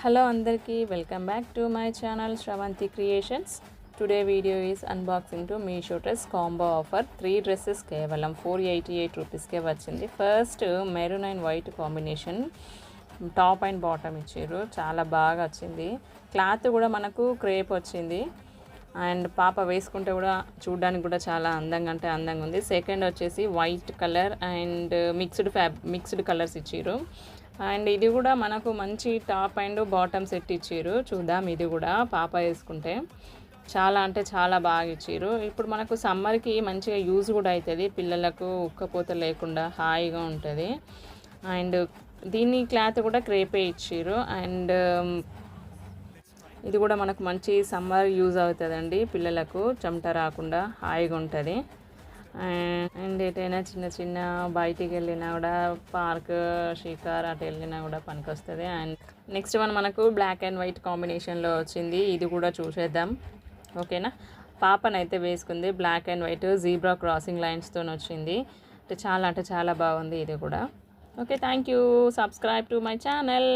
Hello andarki, welcome back to my channel Shravanti Creations. Today video is unboxing to Meesho dress combo offer. 3 dresses కేవలం 488 rupees కే వచ్చింది. First maroon and white combination top and bottom ఇచ్చారు, చాలా బాగా వచ్చింది. Cloth కూడా మనకు crepe వచ్చింది and పాప వేసుకుంటే కూడా చూడడానికి కూడా చాలా అందంగా అంటే అందంగా ఉంది. సెకండ్ వచ్చేసి white colour and mixed colours ఇచ్చారు అండ్ ఇది కూడా మనకు మంచి టాప్ అండ్ బాటమ్ సెట్ ఇచ్చారు. చూద్దాం, ఇది కూడా పాప వేసుకుంటే చాలా అంటే చాలా బాగా ఇచ్చారు. ఇప్పుడు మనకు సమ్మర్కి మంచిగా యూజ్ కూడా అవుతుంది, పిల్లలకు ఉక్కపోత లేకుండా హాయిగా ఉంటుంది. అండ్ దీని క్లాత్ కూడా క్రేపే ఇచ్చారు అండ్ ఇది కూడా మనకు మంచి సమ్మర్ యూజ్ అవుతుందండి, పిల్లలకు చెమట రాకుండా హాయిగా ఉంటుంది. అండ్ ఎటైనా చిన్న చిన్న బయటికి వెళ్ళినా కూడా పార్క్ షికార్ అటు వెళ్ళినా కూడా పనికి వస్తుంది. అండ్ నెక్స్ట్ వన్ మనకు బ్లాక్ అండ్ వైట్ కాంబినేషన్లో వచ్చింది, ఇది కూడా చూసేద్దాం. ఓకేనా, పాపనైతే వేసుకుంది black and white zebra crossing లైన్స్తో వచ్చింది. అంటే చాలా బాగుంది ఇది కూడా. Okay, thank you. Subscribe to my channel.